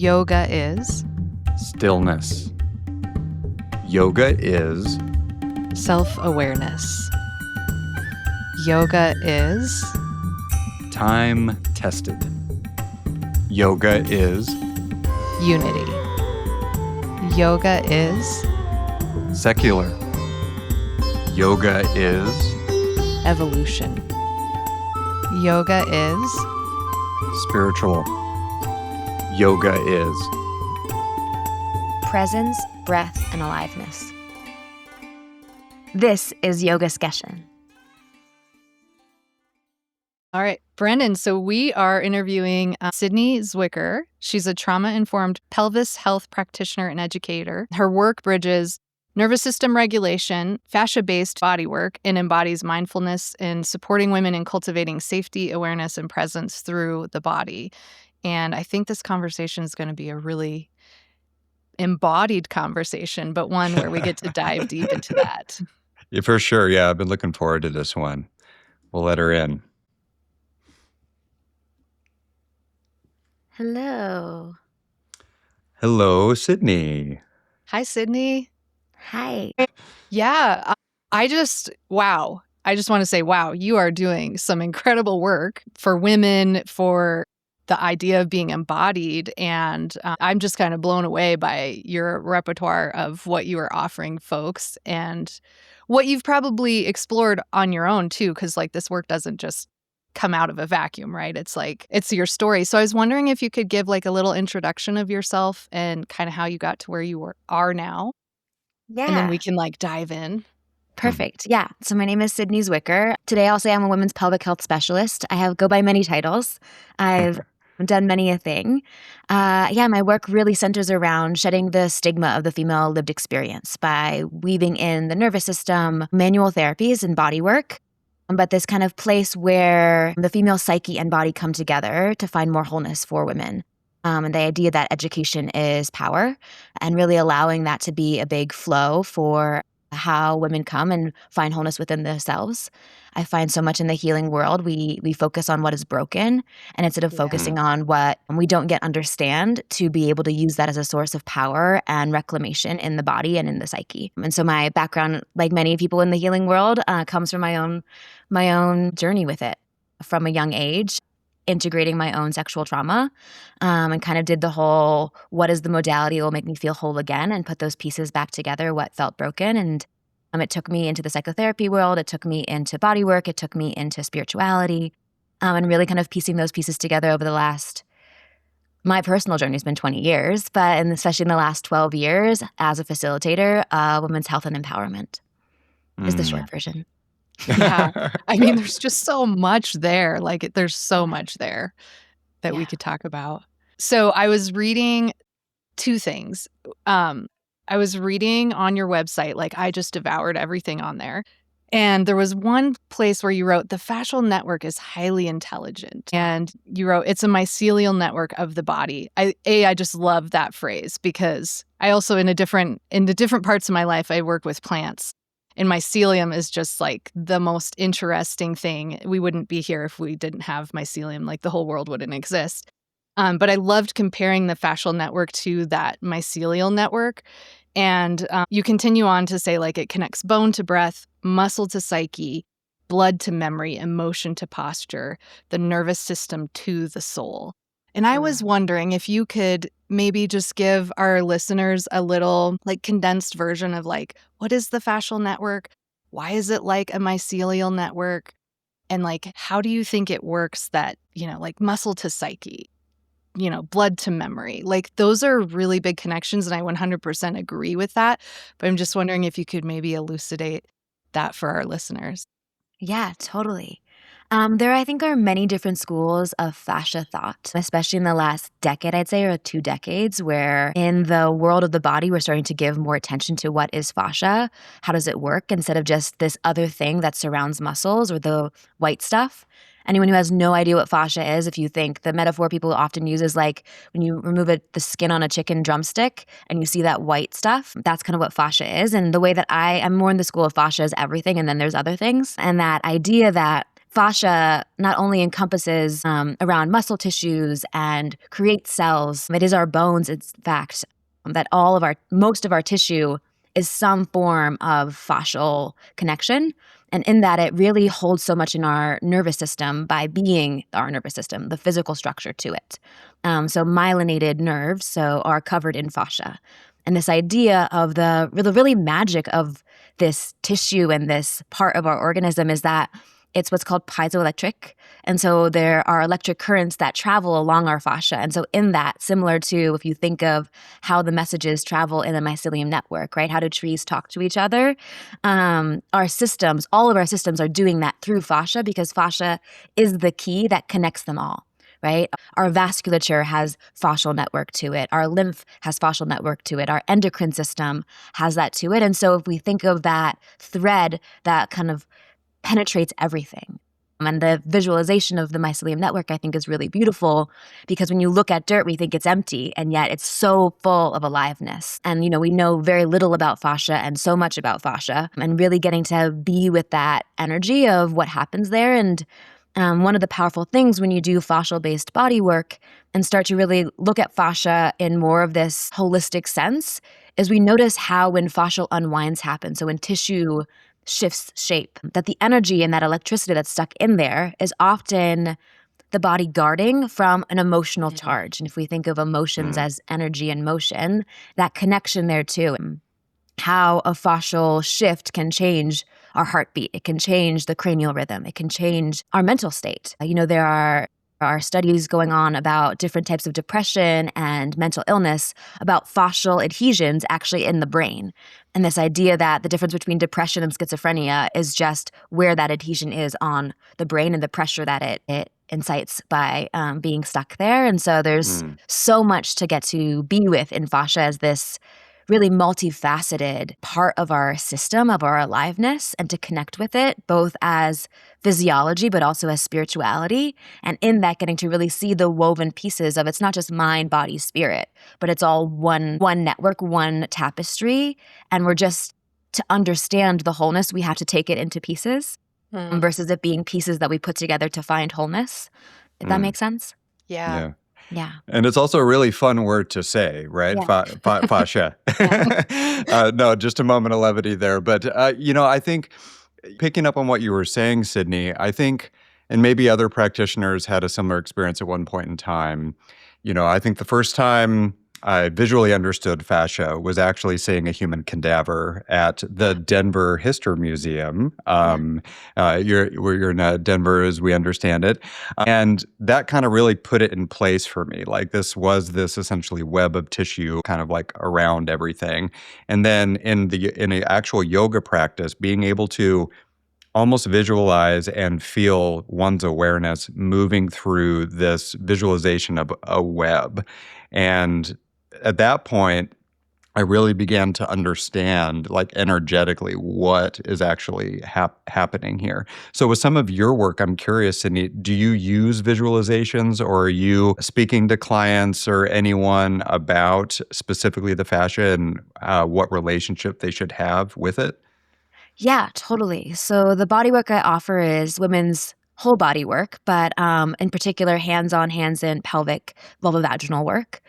Yoga is stillness. Yoga is self-awareness. Yoga is time-tested. Yoga is unity. Yoga is secular. Yoga is evolution. Yoga is spiritual. Yoga is presence, breath, and aliveness. This is Yoga Skession. All right, Brendan, so we are interviewing Sydney Zwicker. She's a trauma-informed pelvis health practitioner and educator. Her work bridges nervous system regulation, fascia-based body work, and embodies mindfulness in supporting women in cultivating safety, awareness, and presence through the body. And I think this conversation is going to be a really embodied conversation, but one where we get to dive deep into that. Yeah, for sure. Yeah, I've been looking forward to this one. We'll let her in. Hello. Hello, Sydney. Hi, Sydney. Hi. Yeah, I just want to say, wow, you are doing some incredible work for women, for the idea of being embodied. And I'm just kind of blown away by your repertoire of what you are offering folks and what you've probably explored on your own too, because like this work doesn't just come out of a vacuum, right? It's like, it's your story. So I was wondering if you could give like a little introduction of yourself and kind of how you got to where you are now. Yeah. And then we can like dive in. Perfect. Yeah. So my name is Sydney Zwicker. Today I'll say I'm a women's pelvic health specialist. I go by many titles. I've done many a thing. My work really centers around shedding the stigma of the female lived experience by weaving in the nervous system, manual therapies, and body work. But this kind of place where the female psyche and body come together to find more wholeness for women. And the idea that education is power and really allowing that to be a big flow for how women come and find wholeness within themselves. I find so much in the healing world, we focus on what is broken, and instead of focusing on what we don't yet understand, to be able to use that as a source of power and reclamation in the body and in the psyche. And so my background, like many people in the healing world, comes from my own journey with it from a young age, integrating my own sexual trauma, and kind of did the whole, what is the modality that will make me feel whole again, and put those pieces back together, what felt broken. And it took me into the psychotherapy world. It took me into body work. It took me into spirituality, and really kind of piecing those pieces together over the last, my personal journey has been 20 years, but especially in the last 12 years as a facilitator, women's health and empowerment is the short version. Yeah. I mean, there's just so much there. Like, there's so much there that we could talk about. So I was reading two things. I was reading on your website, like I just devoured everything on there. And there was one place where you wrote, the fascial network is highly intelligent. And you wrote, it's a mycelial network of the body. I just love that phrase because I also, in the different parts of my life, I work with plants. And mycelium is just like the most interesting thing. We wouldn't be here if we didn't have mycelium. Like the whole world wouldn't exist. But I loved comparing the fascial network to that mycelial network. And you continue on to say, like, it connects bone to breath, muscle to psyche, blood to memory, emotion to posture, the nervous system to the soul. And I was wondering if you could maybe just give our listeners a little like condensed version of like, what is the fascial network? Why is it like a mycelial network? And like, how do you think it works that, like muscle to psyche, blood to memory? Like those are really big connections. And I 100% agree with that. But I'm just wondering if you could maybe elucidate that for our listeners. Yeah, totally. There, I think, are many different schools of fascia thought, especially in the last decade, I'd say, or 2 decades, where in the world of the body, we're starting to give more attention to what is fascia, how does it work, instead of just this other thing that surrounds muscles or the white stuff. Anyone who has no idea what fascia is, if you think the metaphor people often use is like when you remove the skin on a chicken drumstick and you see that white stuff, that's kind of what fascia is. And the way that I am more in the school of fascia is everything and then there's other things. And that idea that fascia not only encompasses around muscle tissues and creates cells, it is our bones, in fact, that most of our tissue is some form of fascial connection. And in that, it really holds so much in our nervous system by being our nervous system, the physical structure to it. So myelinated nerves are covered in fascia. And this idea of the really magic of this tissue and this part of our organism is that it's what's called piezoelectric. And so there are electric currents that travel along our fascia. And so in that, similar to if you think of how the messages travel in a mycelium network, right? How do trees talk to each other? Our systems, all of our systems are doing that through fascia because fascia is the key that connects them all. Right? Our vasculature has fascial network to it. Our lymph has fascial network to it. Our endocrine system has that to it. And so if we think of that thread that kind of penetrates everything. And the visualization of the mycelium network, I think, is really beautiful because when you look at dirt, we think it's empty, and yet it's so full of aliveness. And, we know very little about fascia and so much about fascia, and really getting to be with that energy of what happens there. And one of the powerful things when you do fascial-based body work and start to really look at fascia in more of this holistic sense is we notice how when fascial unwinds happen, so when tissue shifts shape, that the energy and that electricity that's stuck in there is often the body guarding from an emotional charge. And if we think of emotions as energy and motion, that connection there too, how a fascial shift can change our heartbeat. It can change the cranial rhythm. It can change our mental state. There are studies going on about different types of depression and mental illness about fascial adhesions actually in the brain. And this idea that the difference between depression and schizophrenia is just where that adhesion is on the brain and the pressure that it incites by being stuck there. And so there's so much to get to be with in fascia as this really multifaceted part of our system, of our aliveness, and to connect with it, both as physiology, but also as spirituality. And in that, getting to really see the woven pieces of it's not just mind, body, spirit, but it's all one network, one tapestry. And we're just, to understand the wholeness, we have to take it into pieces versus it being pieces that we put together to find wholeness. If that makes sense? Yeah. Yeah. And it's also a really fun word to say, right? Yeah. Fascia. No, just a moment of levity there. But, I think picking up on what you were saying, Sydney, I think, and maybe other practitioners had a similar experience at one point in time. I think the first time I visually understood fascia was actually seeing a human cadaver at the Denver History Museum. You're in Denver, as we understand it, and that kind of really put it in place for me. Like this essentially web of tissue, kind of like around everything. And then in the actual yoga practice, being able to almost visualize and feel one's awareness moving through this visualization of a web. And at that point, I really began to understand, like energetically, what is actually happening here. So with some of your work, I'm curious, Sydney, do you use visualizations, or are you speaking to clients or anyone about specifically the fascia and what relationship they should have with it? Yeah, totally. So the body work I offer is women's whole body work, but in particular, hands-on, hands-in, pelvic, vulvovaginal work.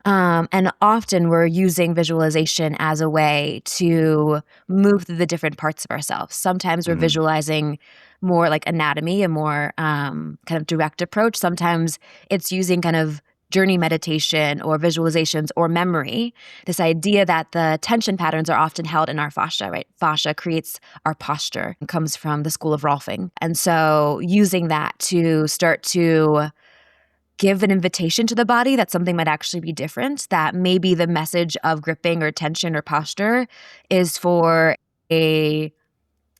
And often we're using visualization as a way to move through the different parts of ourselves. Sometimes we're visualizing more like anatomy, a more kind of direct approach. Sometimes it's using kind of journey meditation or visualizations or memory. This idea that the tension patterns are often held in our fascia, right? Fascia creates our posture. It comes from the school of Rolfing. And so using that to start to give an invitation to the body that something might actually be different, that maybe the message of gripping or tension or posture is for a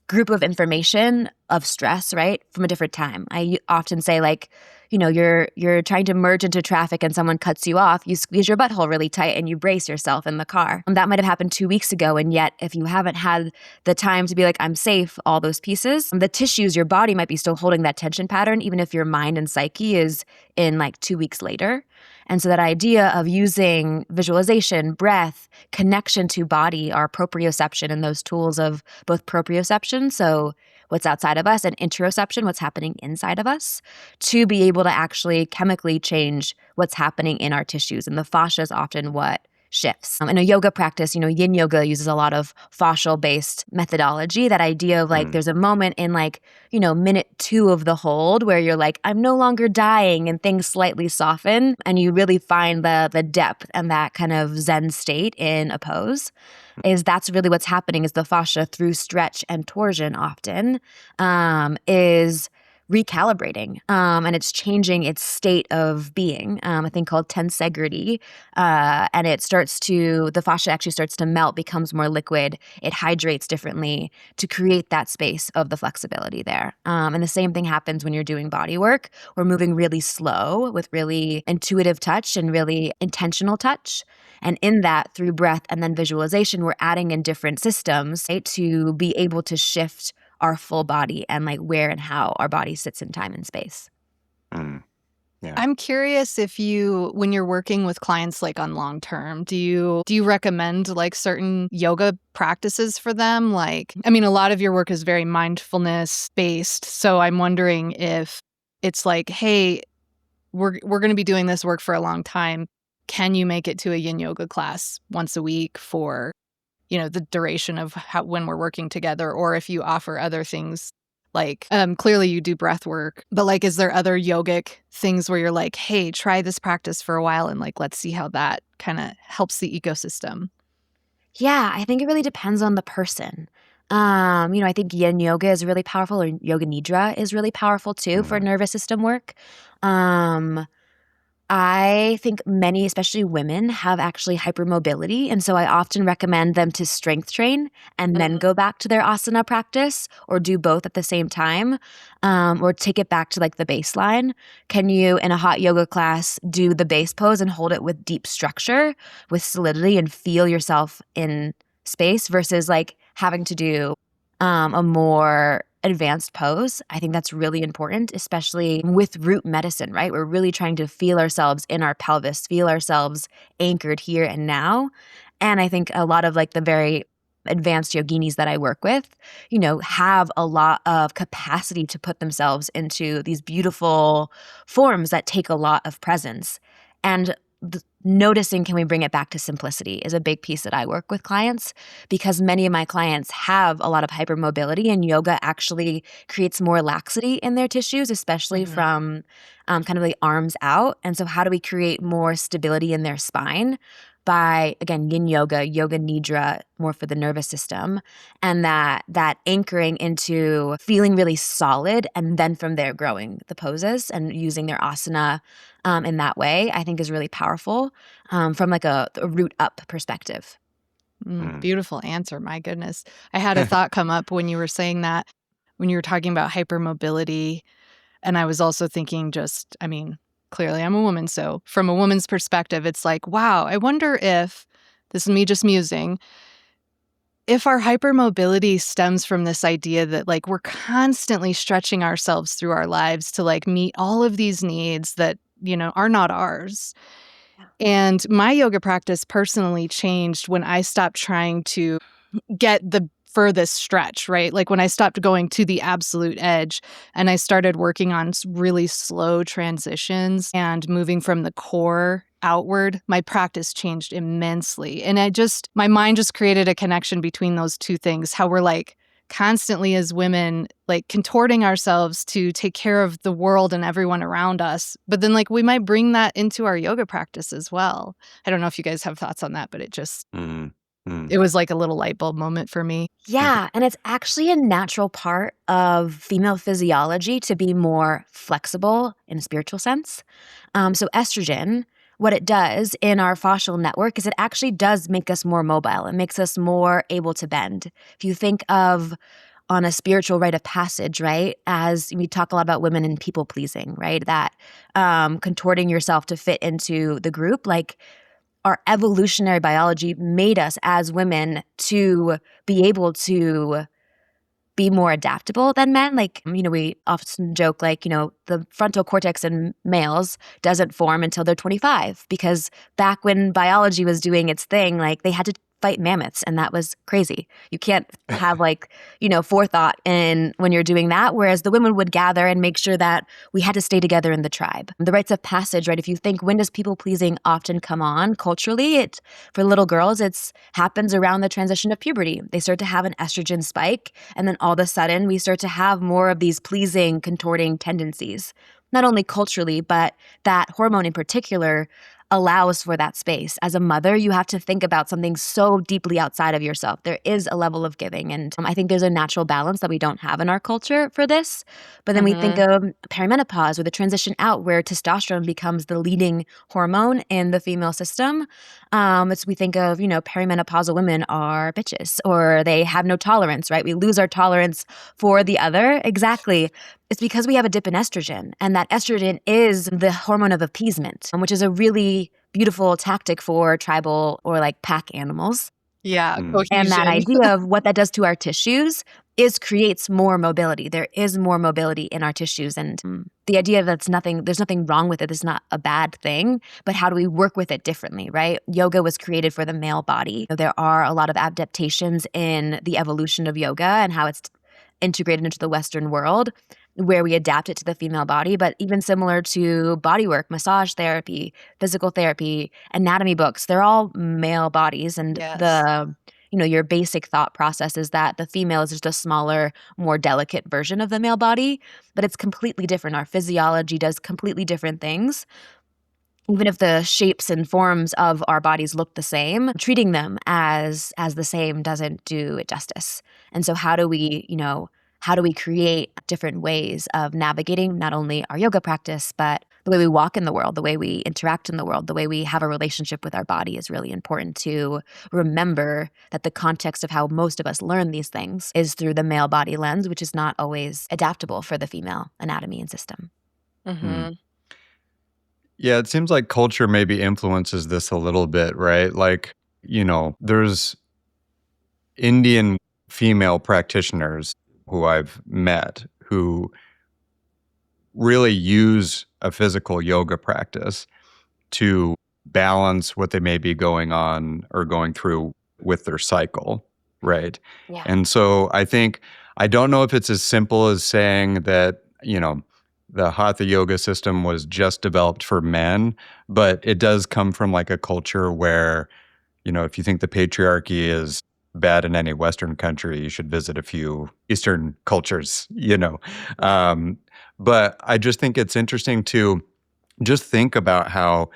group of information of stress, right, from a different time. I often say, like, you're trying to merge into traffic and someone cuts you off, you squeeze your butthole really tight and you brace yourself in the car. And that might have happened 2 weeks ago, and yet if you haven't had the time to be like, I'm safe, all those pieces, the tissues, your body might be still holding that tension pattern, even if your mind and psyche is in like 2 weeks later. And so that idea of using visualization, breath, connection to body, our proprioception, and those tools of both proprioception, so what's outside of us, and interoception, what's happening inside of us, to be able to actually chemically change what's happening in our tissues. And the fascia is often what shifts. In a yoga practice, yin yoga uses a lot of fascial-based methodology, that idea of like there's a moment in like, minute 2 of the hold where you're like, I'm no longer dying, and things slightly soften, and you really find the depth and that kind of Zen state in a pose. That's really what's happening, is the fascia, through stretch and torsion often, is recalibrating, and it's changing its state of being, a thing called tensegrity, and the fascia actually starts to melt, becomes more liquid, it hydrates differently to create that space of the flexibility there. And the same thing happens when you're doing body work. We're moving really slow with really intuitive touch and really intentional touch. And in that, through breath and then visualization, we're adding in different systems, right, to be able to shift our full body and like where and how our body sits in time and space. Yeah. I'm curious if when you're working with clients like on long term, do you recommend like certain yoga practices for them? Like, I mean, a lot of your work is very mindfulness based. So I'm wondering if it's like, hey, we're going to be doing this work for a long time. Can you make it to a yin yoga class once a week for the duration of when we're working together? Or if you offer other things, like clearly you do breath work, but like, is there other yogic things where you're like, hey, try this practice for a while and like, let's see how that kind of helps the ecosystem? Yeah, I think it really depends on the person. I think yin yoga is really powerful, or yoga nidra is really powerful too for nervous system work. I think many, especially women, have actually hypermobility. And so I often recommend them to strength train and then go back to their asana practice, or do both at the same time, or take it back to like the baseline. Can you, in a hot yoga class, do the base pose and hold it with deep structure, with solidity, and feel yourself in space, versus like having to do a more advanced pose? I think that's really important, especially with root medicine, right? We're really trying to feel ourselves in our pelvis, feel ourselves anchored here and now. And I think a lot of like the very advanced yoginis that I work with, have a lot of capacity to put themselves into these beautiful forms that take a lot of presence. And noticing, can we bring it back to simplicity, is a big piece that I work with clients, because many of my clients have a lot of hypermobility, and yoga actually creates more laxity in their tissues, especially from kind of the arms out. And so how do we create more stability in their spine? By, again, yin yoga, yoga nidra, more for the nervous system, and that anchoring into feeling really solid, and then from there growing the poses and using their asana in that way, I think is really powerful from like a root up perspective. Beautiful answer. My goodness. I had a thought come up when you were saying that, when you were talking about hypermobility. And I was also thinking clearly I'm a woman. So from a woman's perspective, it's like, wow, I wonder if, this is me just musing, if our hypermobility stems from this idea that like we're constantly stretching ourselves through our lives to like meet all of these needs that, are not ours. Yeah. And my yoga practice personally changed when I stopped trying to get the furthest stretch, right? Like when I stopped going to the absolute edge and I started working on really slow transitions and moving from the core outward, my practice changed immensely. And my mind just created a connection between those two things, how we're like constantly as women, like contorting ourselves to take care of the world and everyone around us. But then like we might bring that into our yoga practice as well. I don't know if you guys have thoughts on that, but it was like a little light bulb moment for me. Yeah, and it's actually a natural part of female physiology to be more flexible in a spiritual sense. So estrogen, what it does in our fascial network is it actually does make us more mobile. It makes us more able to bend. If you think of on a spiritual rite of passage, right, as we talk a lot about women and people pleasing, right, that contorting yourself to fit into the group, like our evolutionary biology made us as women to be able to be more adaptable than men. Like, we often joke, like, the frontal cortex in males doesn't form until they're 25, because back when biology was doing its thing, like they had to fight mammoths, and that was crazy. You can't have forethought in when you're doing that, whereas the women would gather and make sure that we had to stay together in the tribe. The rites of passage, right? If you think, when does people pleasing often come on culturally? For little girls, it happens around the transition of puberty. They start to have an estrogen spike, and then all of a sudden we start to have more of these pleasing, contorting tendencies. Not only culturally, but that hormone in particular allows for that space. As a mother, you have to think about something so deeply outside of yourself. There is a level of giving, and I think there's a natural balance that we don't have in our culture for this. But then we think of perimenopause or the transition out, where testosterone becomes the leading hormone in the female system. We think of, perimenopausal women are bitches, or they have no tolerance, right? We lose our tolerance for the other. Exactly. It's because we have a dip in estrogen, and that estrogen is the hormone of appeasement, which is a really beautiful tactic for tribal or pack animals. Yeah, And that cohesion. idea of what that does to our tissues creates more mobility. There is more mobility in our tissues, and the idea that there's nothing wrong with it is not a bad thing, but how do we work with it differently, right? Yoga was created for the male body. There are a lot of adaptations in the evolution of yoga and how it's integrated into the Western world, where we adapt it to the female body. But even similar to bodywork, massage therapy, physical therapy, anatomy books, they're all male bodies. And Yes. your basic thought process is that the female is just a smaller, more delicate version of the male body, but it's completely different. Our physiology does completely different things. Even if the shapes and forms of our bodies look the same, treating them as the same doesn't do it justice. And so how do we create different ways of navigating not only our yoga practice, but the way we walk in the world, the way we interact in the world, the way we have a relationship with our body is really important to remember that the context of how most of us learn these things is through the male body lens, which is not always adaptable for the female anatomy and system. Yeah, it seems like culture maybe influences this a little bit, right? There's Indian female practitioners who I've met who really use a physical yoga practice to balance what they may be going on or going through with their cycle, right? Yeah. And so I don't know if it's as simple as saying that, the Hatha yoga system was just developed for men, but it does come from a culture where, if you think the patriarchy is bad in any Western country, you should visit a few Eastern cultures. But I just think it's interesting to just think about how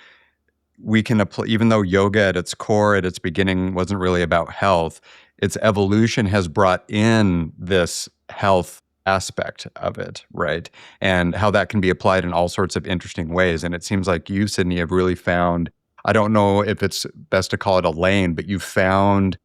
we can apply, even though yoga at its core, at its beginning, wasn't really about health, its evolution has brought in this health aspect of it, right? And how that can be applied in all sorts of interesting ways. And it seems like you, Sydney, have really found, I don't know if it's best to call it a lane, but you've found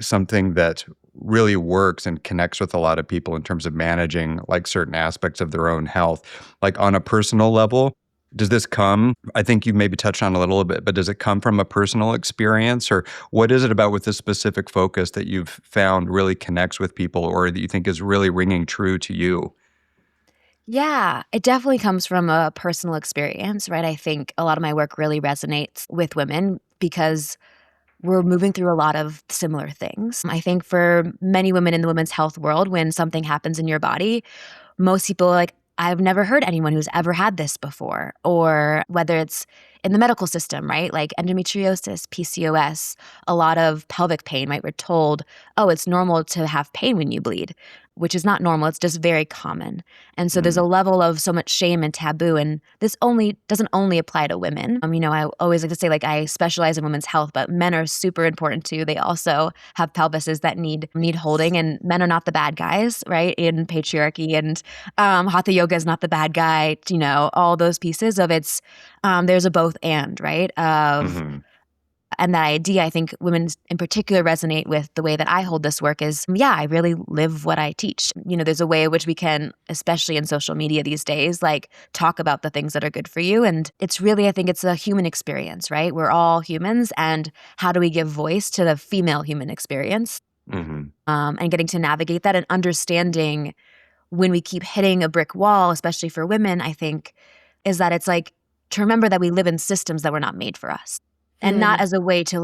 something that really works and connects with a lot of people in terms of managing certain aspects of their own health. On a personal level, does this come, I think you maybe touched on a little bit, but does it come from a personal experience, or what is it about with this specific focus that you've found really connects with people, or that you think is really ringing true to you? Yeah, it definitely comes from a personal experience, right? I think a lot of my work really resonates with women because we're moving through a lot of similar things. I think for many women in the women's health world, when something happens in your body, most people are like, I've never heard anyone who's ever had this before. Or whether it's in the medical system, right? Like endometriosis, PCOS, a lot of pelvic pain, right? We're told, oh, it's normal to have pain when you bleed, which is not normal. It's just very common. And so there's a level of so much shame and taboo. And this doesn't only apply to women. I always like to say, I specialize in women's health, but men are super important too. They also have pelvises that need holding, and men are not the bad guys, right? In patriarchy, and Hatha yoga is not the bad guy, all those pieces of there's a both and, right? And that idea, I think women in particular resonate with the way that I hold this work is, I really live what I teach. There's a way in which we can, especially in social media these days, talk about the things that are good for you. And it's really, I think it's a human experience, right? We're all humans. And how do we give voice to the female human experience? And getting to navigate that and understanding when we keep hitting a brick wall, especially for women, I think, is that it's to remember that we live in systems that were not made for us. And not as a way to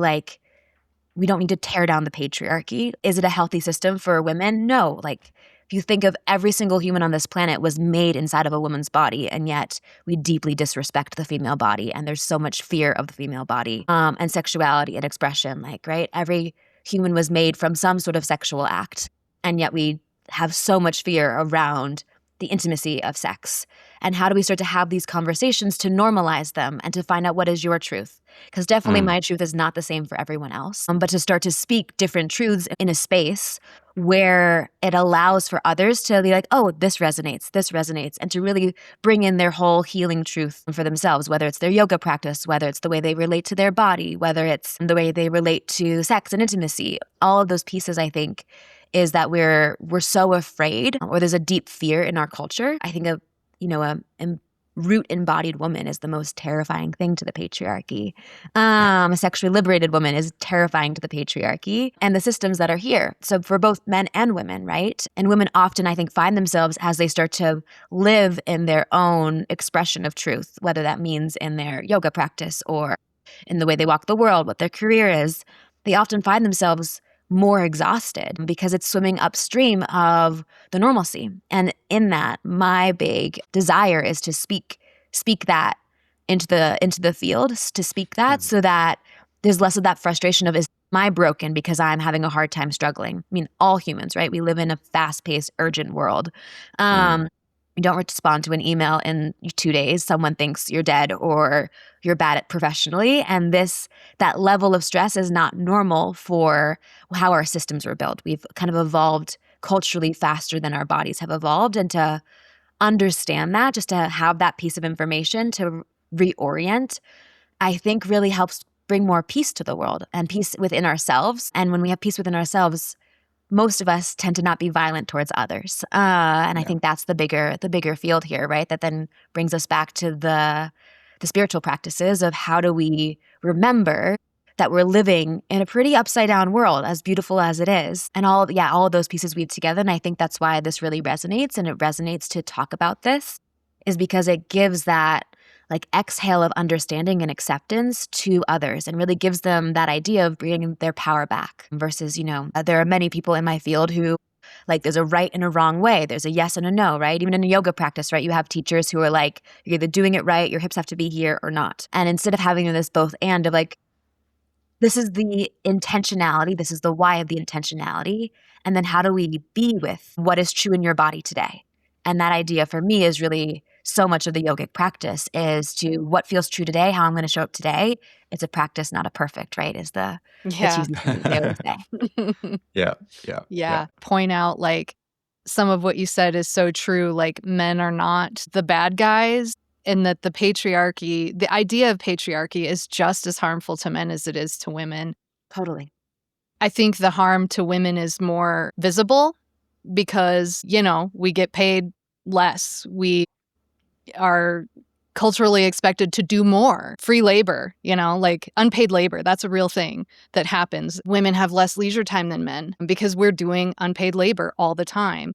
we don't need to tear down the patriarchy. Is it a healthy system for women? No. Like, if you think of every single human on this planet was made inside of a woman's body, and yet we deeply disrespect the female body, and there's so much fear of the female body, and sexuality and expression, like, right? Every human was made from some sort of sexual act, and yet we have so much fear around the intimacy of sex. And how do we start to have these conversations to normalize them and to find out what is your truth? Because definitely my truth is not the same for everyone else. But to start to speak different truths in a space where it allows for others to be like, oh, this resonates, and to really bring in their whole healing truth for themselves, whether it's their yoga practice, whether it's the way they relate to their body, whether it's the way they relate to sex and intimacy. All of those pieces, I think, is that we're so afraid, or there's a deep fear in our culture. I think a root embodied woman is the most terrifying thing to the patriarchy. A sexually liberated woman is terrifying to the patriarchy and the systems that are here. So for both men and women, right? And women often, I think, find themselves as they start to live in their own expression of truth, whether that means in their yoga practice or in the way they walk the world, what their career is. They often find themselves more exhausted because it's swimming upstream of the normalcy. And in that, my big desire is to speak that into the field, to speak that so that there's less of that frustration of, is I broken because I'm having a hard time struggling? I mean, all humans, right? We live in a fast-paced, urgent world. You don't respond to an email in 2 days, someone thinks you're dead or you're bad at professionally. And that level of stress is not normal for how our systems were built. We've kind of evolved culturally faster than our bodies have evolved. And to understand that, just to have that piece of information to reorient, I think really helps bring more peace to the world and peace within ourselves. And when we have peace within ourselves, most of us tend to not be violent towards others. I think that's the bigger field here, right? That then brings us back to the spiritual practices of how do we remember that we're living in a pretty upside down world, as beautiful as it is. And all of those pieces weave together. And I think that's why this really resonates, and it resonates to talk about this, is because it gives that like exhale of understanding and acceptance to others, and really gives them that idea of bringing their power back versus, there are many people in my field who, like, there's a right and a wrong way. There's a yes and a no, right? Even in a yoga practice, right? You have teachers who are like, you're either doing it right, your hips have to be here or not. And instead of having this both and of like, this is the intentionality, this is the why of the intentionality, and then how do we be with what is true in your body today? And that idea for me is really so much of the yogic practice, is to what feels true today, how I'm going to show up today. It's a practice, not a perfect, right? Is the cheesy thing they always say. Yeah. Point out, like, some of what you said is so true. Like, men are not the bad guys, and that the idea of patriarchy is just as harmful to men as it is to women. Totally. I think the harm to women is more visible because, we get paid less. We are culturally expected to do more. Free labor, like unpaid labor, that's a real thing that happens. Women have less leisure time than men because we're doing unpaid labor all the time.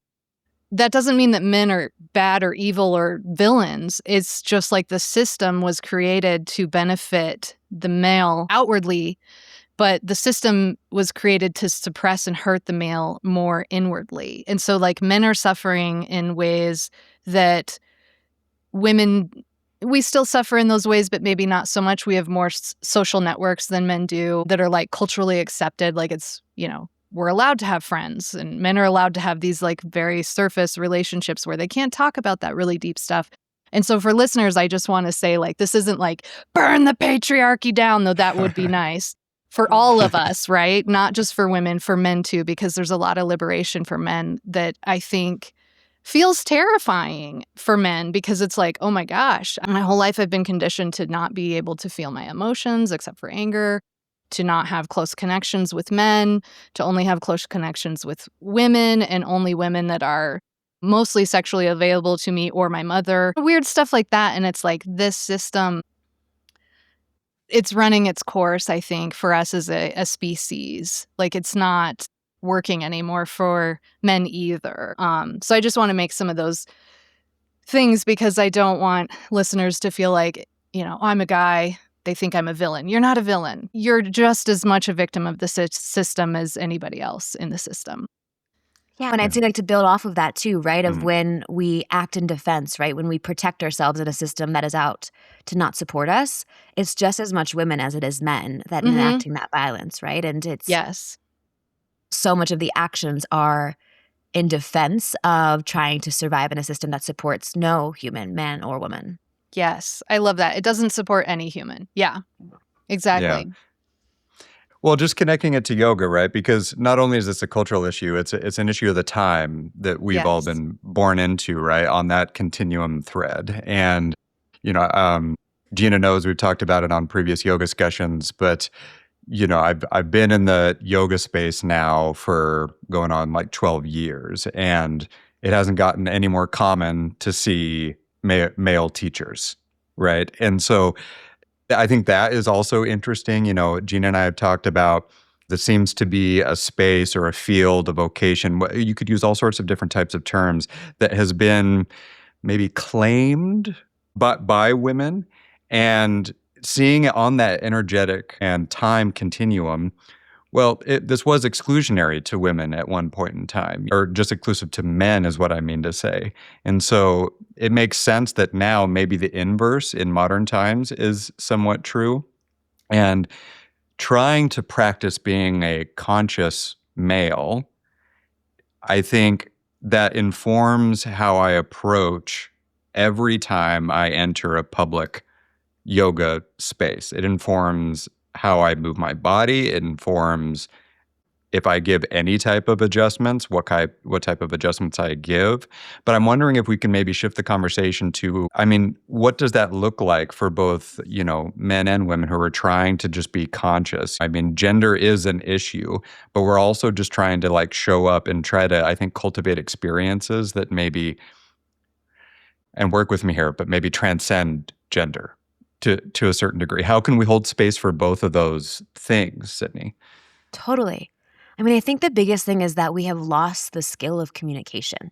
That doesn't mean that men are bad or evil or villains. It's just like the system was created to benefit the male outwardly, but the system was created to suppress and hurt the male more inwardly. And so, like, men are suffering in ways that women, we still suffer in those ways, but maybe not so much. We have more social networks than men do that are like culturally accepted. Like, it's, we're allowed to have friends, and men are allowed to have these like very surface relationships where they can't talk about that really deep stuff. And so for listeners, I just want to say, like, this isn't like burn the patriarchy down, though that would be nice for all of us, right? Not just for women, for men too, because there's a lot of liberation for men that I think feels terrifying for men, because it's like, oh my gosh, my whole life I've been conditioned to not be able to feel my emotions except for anger, to not have close connections with men, to only have close connections with women, and only women that are mostly sexually available to me or my mother. Weird stuff like that. And it's like this system, it's running its course, I think, for us as a species. Like, it's not working anymore for men either. So I just want to make some of those things, because I don't want listeners to feel like, I'm a guy They think I'm a villain. You're not a villain. You're just as much a victim of the system as anybody else in the system. Yeah. And I'd say to build off of that too, right? Of Mm. when we act in defense, right? When we protect ourselves in a system that is out to not support us, it's just as much women as it is men that enacting that violence, right? And it's Yes. so much of the actions are in defense of trying to survive in a system that supports no human, man or woman. Yes. I love that. It doesn't support any human. Yeah. Exactly. Yeah. Well, just connecting it to yoga, right? Because not only is this a cultural issue, it's an issue of the time that we've all Yes. been born into, right? On that continuum thread. And, Gina knows we've talked about it on previous yoga discussions, but I've been in the yoga space now for going on like 12 years, and it hasn't gotten any more common to see male teachers, right? And so I think that is also interesting. Gina and I have talked about there seems to be a space or a field, a vocation. You could use all sorts of different types of terms that has been maybe claimed by women, and seeing it on that energetic and time continuum. Well, this was exclusionary to women at one point in time, or just exclusive to men is what I mean to say. And so it makes sense that now maybe the inverse in modern times is somewhat true. And trying to practice being a conscious male, I think that informs how I approach every time I enter a public yoga space. It informs how I move my body. It informs if I give any type of adjustments, what type of adjustments I give. But I'm wondering if we can maybe shift the conversation to, what does that look like for both, men and women who are trying to just be conscious? Gender is an issue, but we're also just trying to show up and try to, I think, cultivate experiences that maybe, and work with me here, but maybe transcend gender to a certain degree. How can we hold space for both of those things, Sydney? Totally. I think the biggest thing is that we have lost the skill of communication.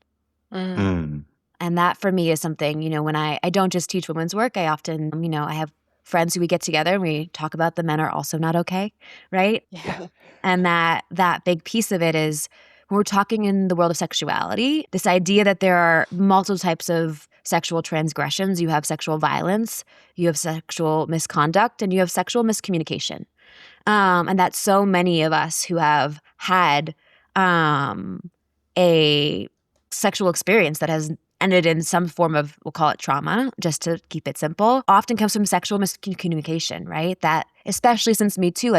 Mm. And that for me is something, when I don't just teach women's work, I often, I have friends who we get together and we talk about the men are also not okay, right? Yeah. And that big piece of it is when we're talking in the world of sexuality, this idea that there are multiple types of sexual transgressions. You have sexual violence, you have sexual misconduct, and you have sexual miscommunication. And that so many of us who have had a sexual experience that has ended in some form of, we'll call it trauma, just to keep it simple, often comes from sexual miscommunication, right? That, especially since Me Too,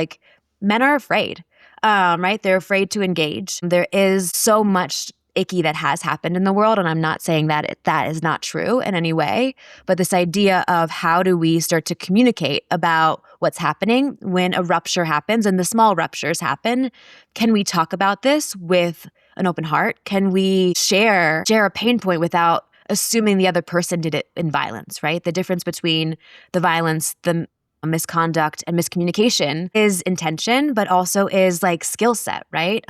men are afraid, right? They're afraid to engage. There is so much icky that has happened in the world, and I'm not saying that that is not true in any way, but this idea of how do we start to communicate about what's happening when a rupture happens and the small ruptures happen. Can we talk about this with an open heart? Can we share a pain point without assuming the other person did it in violence, right? The difference between the violence, the misconduct, and miscommunication is intention, but also is skill set, right?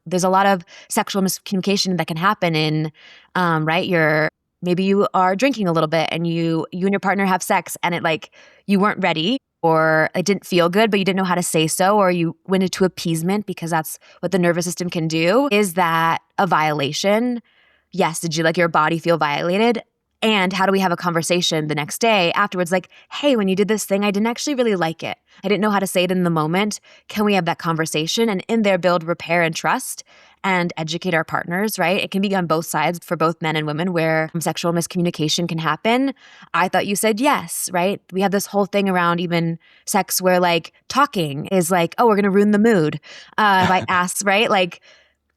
There's a lot of sexual miscommunication that can happen in, right? Maybe you are drinking a little bit and you and your partner have sex and you weren't ready, or it didn't feel good, but you didn't know how to say so, or you went into appeasement because that's what the nervous system can do. Is that a violation? Yes. Did you your body feel violated? And how do we have a conversation the next day afterwards? Hey, when you did this thing, I didn't actually really like it. I didn't know how to say it in the moment. Can we have that conversation and in there build repair and trust and educate our partners, right? It can be on both sides for both men and women where sexual miscommunication can happen. I thought you said yes, right? We have this whole thing around even sex where talking is oh, we're going to ruin the mood. If I ask, right?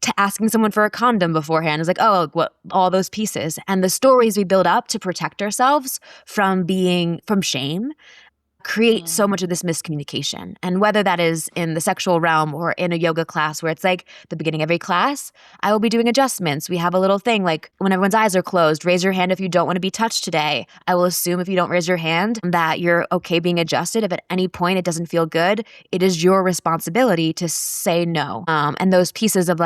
To asking someone for a condom beforehand is oh, what, all those pieces. And the stories we build up to protect ourselves from shame create so much of this miscommunication. And whether that is in the sexual realm or in a yoga class where it's the beginning of every class, I will be doing adjustments. We have a little thing when everyone's eyes are closed, raise your hand if you don't want to be touched today. I will assume if you don't raise your hand that you're okay being adjusted. If at any point it doesn't feel good, it is your responsibility to say no. And those pieces of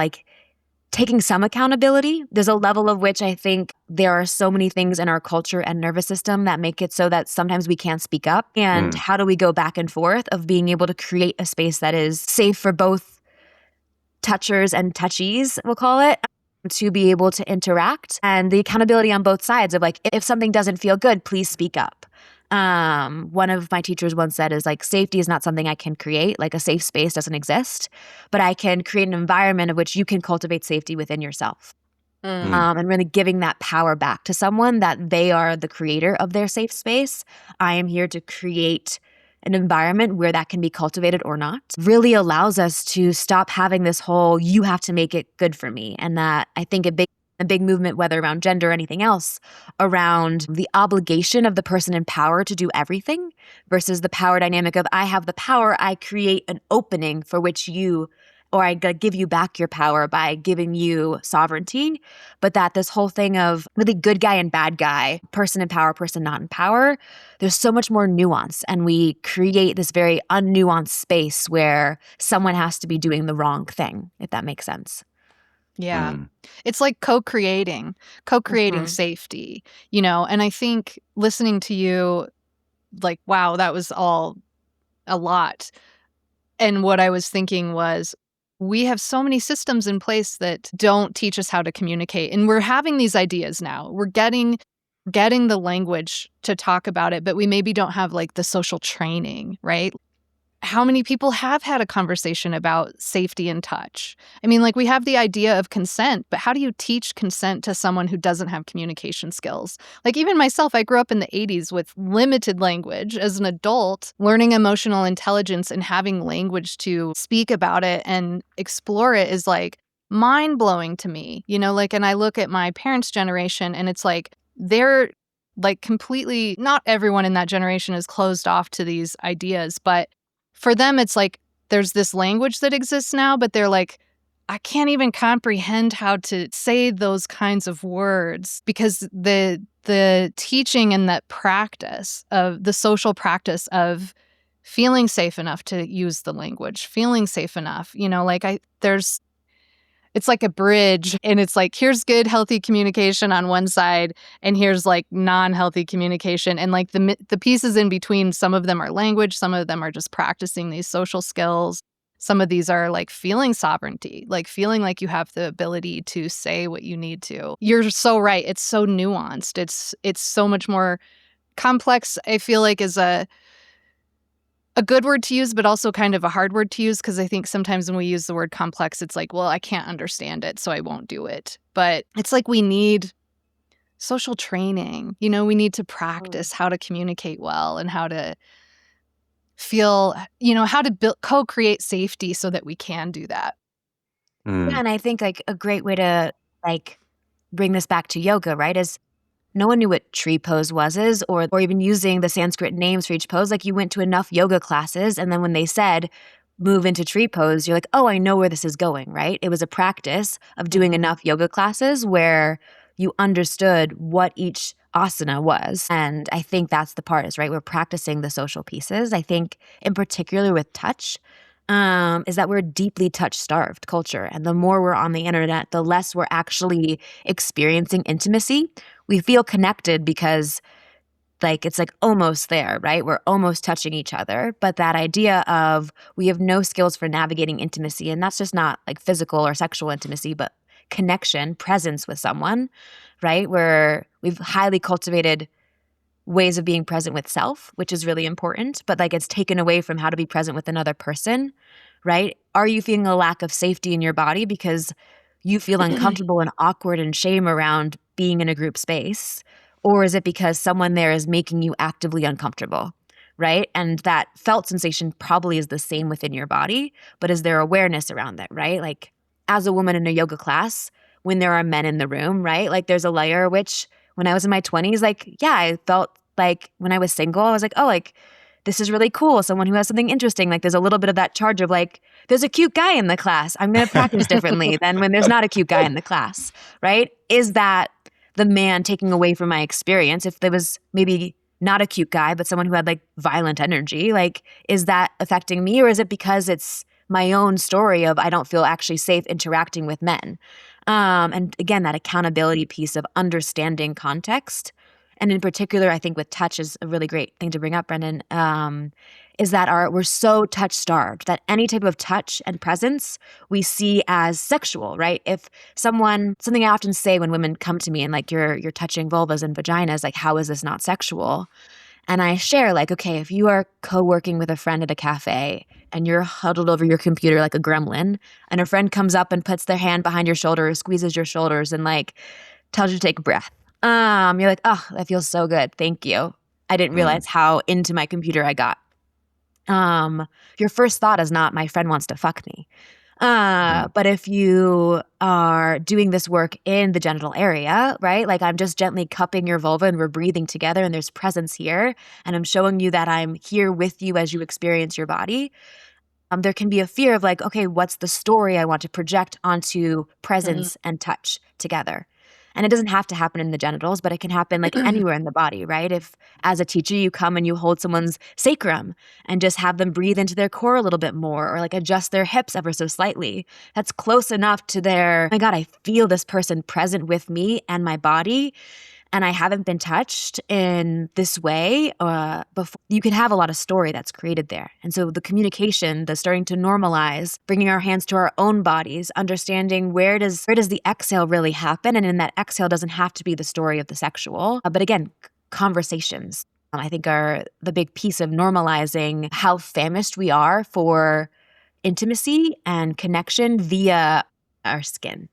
taking some accountability. There's a level of which I think there are so many things in our culture and nervous system that make it so that sometimes we can't speak up. And how do we go back and forth of being able to create a space that is safe for both touchers and touchies, we'll call it, to be able to interact, and the accountability on both sides of like, if something doesn't feel good, please speak up. One of my teachers once said is like, safety is not something I can create. Like a safe space doesn't exist, but I can create an environment of which you can cultivate safety within yourself. And really giving that power back to someone that they are the creator of their safe space. I am here to create an environment where that can be cultivated or not, really allows us to stop having this whole, you have to make it good for me. And that I think a big movement, whether around gender or anything else, around the obligation of the person in power to do everything versus the power dynamic of I have the power, I create an opening for which you, or I give you back your power by giving you sovereignty. But that this whole thing of really good guy and bad guy, person in power, person not in power, there's so much more nuance. And we create this very unnuanced space where someone has to be doing the wrong thing, if that makes sense. Yeah. It's like co-creating safety, and I think listening to you, like, wow, that was all a lot. And what I was thinking was, we have so many systems in place that don't teach us how to communicate. And we're having these ideas now. We're getting the language to talk about it, but we maybe don't have like the social training, right? How many people have had a conversation about safety and touch? I mean, like, we have the idea of consent, but how do you teach consent to someone who doesn't have communication skills? Like, even myself, I grew up in the 80s with limited language. As an adult, learning emotional intelligence and having language to speak about it and explore it is like mind-blowing to me, like, and I look at my parents' generation and it's like they're like completely, not everyone in that generation is closed off to these ideas, but for them, it's like there's this language that exists now, but they're like, I can't even comprehend how to say those kinds of words because the teaching and that practice of the social practice of feeling safe enough to use the language, feeling safe enough, it's like a bridge, and it's like, here's good, healthy communication on one side, and here's like non-healthy communication. And like the pieces in between, some of them are language, some of them are just practicing these social skills. Some of these are like feeling sovereignty, like feeling like you have the ability to say what you need to. You're so right. It's so nuanced. It's so much more complex, I feel like, is a good word to use, but also kind of a hard word to use, because I think sometimes when we use the word complex, it's like, well, I can't understand it, so I won't do it. But it's like we need social training. We need to practice how to communicate well and how to feel, how to co-create safety so that we can do that. Yeah, and I think like a great way to like bring this back to yoga, right, is no one knew what tree pose was or even using the Sanskrit names for each pose. Like you went to enough yoga classes, and then when they said move into tree pose, you're like, oh, I know where this is going, right? It was a practice of doing enough yoga classes where you understood what each asana was. And I think that's the part is, right, we're practicing the social pieces. I think in particular with touch, is that we're a deeply touch-starved culture. And the more we're on the internet, the less we're actually experiencing intimacy. We feel connected because like it's like almost there, right? We're almost touching each other. But that idea of we have no skills for navigating intimacy, and that's just not like physical or sexual intimacy, but connection, presence with someone, right? Where we've highly cultivated ways of being present with self, which is really important, but like it's taken away from how to be present with another person, right? Are you feeling a lack of safety in your body because you feel uncomfortable and awkward and shame around being in a group space? Or is it because someone there is making you actively uncomfortable, right? And that felt sensation probably is the same within your body, but is there awareness around that, right? Like as a woman in a yoga class, when there are men in the room, right? Like there's a layer which when I was in my 20s, like, yeah, I felt like when I was single, I was like, oh, like, this is really cool. Someone who has something interesting. Like, there's a little bit of that charge of like, there's a cute guy in the class. I'm going to practice differently than when there's not a cute guy in the class, right? Is that the man taking away from my experience? If there was maybe not a cute guy, but someone who had like violent energy, like, is that affecting me? Or is it because it's my own story of I don't feel actually safe interacting with men? And again, that accountability piece of understanding context. And in particular, I think with touch is a really great thing to bring up, Brendan, is that we're so touch starved that any type of touch and presence we see as sexual, right? If something I often say when women come to me and like you're touching vulvas and vaginas, like how is this not sexual? And I share like, okay, if you are co-working with a friend at a cafe and you're huddled over your computer like a gremlin and a friend comes up and puts their hand behind your shoulder or squeezes your shoulders and like tells you to take a breath. You're like, oh, that feels so good. Thank you. I didn't realize how into my computer I got. Your first thought is not my friend wants to fuck me. But if you are doing this work in the genital area, right? Like I'm just gently cupping your vulva and we're breathing together and there's presence here. And I'm showing you that I'm here with you as you experience your body. There can be a fear of like, okay, what's the story I want to project onto presence and touch together? And it doesn't have to happen in the genitals, but it can happen like anywhere in the body, right? If as a teacher, you come and you hold someone's sacrum and just have them breathe into their core a little bit more or like adjust their hips ever so slightly, that's close enough to their, oh my God, I feel this person present with me and my body. And I haven't been touched in this way before. You can have a lot of story that's created there. And so the communication, the starting to normalize, bringing our hands to our own bodies, understanding where does the exhale really happen? And in that exhale doesn't have to be the story of the sexual. But again, conversations, I think are the big piece of normalizing how famished we are for intimacy and connection via our skin.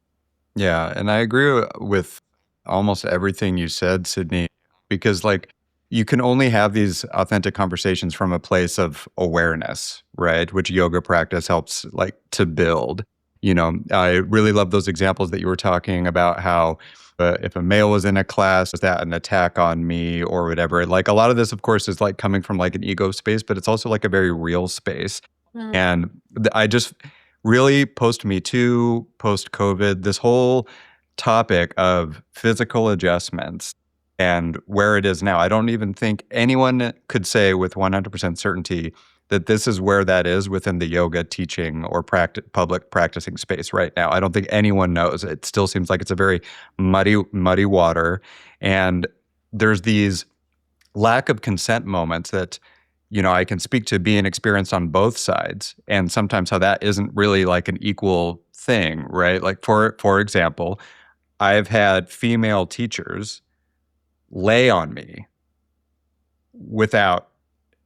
Yeah, and I agree with almost everything you said, Sydney, because like you can only have these authentic conversations from a place of awareness, right? Which yoga practice helps like to build. I really love those examples that you were talking about how if a male was in a class, is that an attack on me or whatever? Like a lot of this, of course, is like coming from like an ego space, but it's also like a very real space. And I just really post Me Too, post COVID, this whole topic of physical adjustments and where it is now. I don't even think anyone could say with 100% certainty that this is where that is within the yoga teaching or public practicing space right now. I don't think anyone knows. It still seems like it's a very muddy water. And there's these lack of consent moments that I can speak to being experienced on both sides, and sometimes how that isn't really like an equal thing, right? Like for example, I've had female teachers lay on me without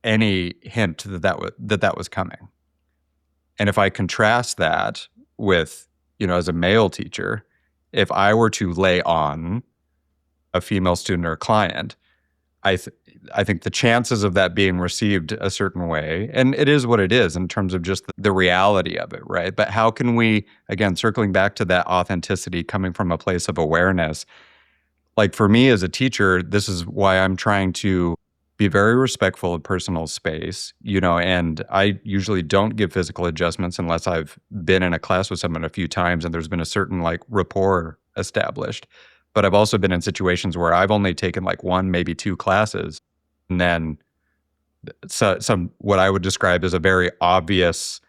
any hint that was coming. And if I contrast that with, as a male teacher, if I were to lay on a female student or client, I think the chances of that being received a certain way, and it is what it is in terms of just the reality of it, right? But how can we, again, circling back to that authenticity coming from a place of awareness, like for me as a teacher, this is why I'm trying to be very respectful of personal space, and I usually don't give physical adjustments unless I've been in a class with someone a few times and there's been a certain like rapport established. But I've also been in situations where I've only taken like one, maybe two classes. And then some what I would describe as a very obvious,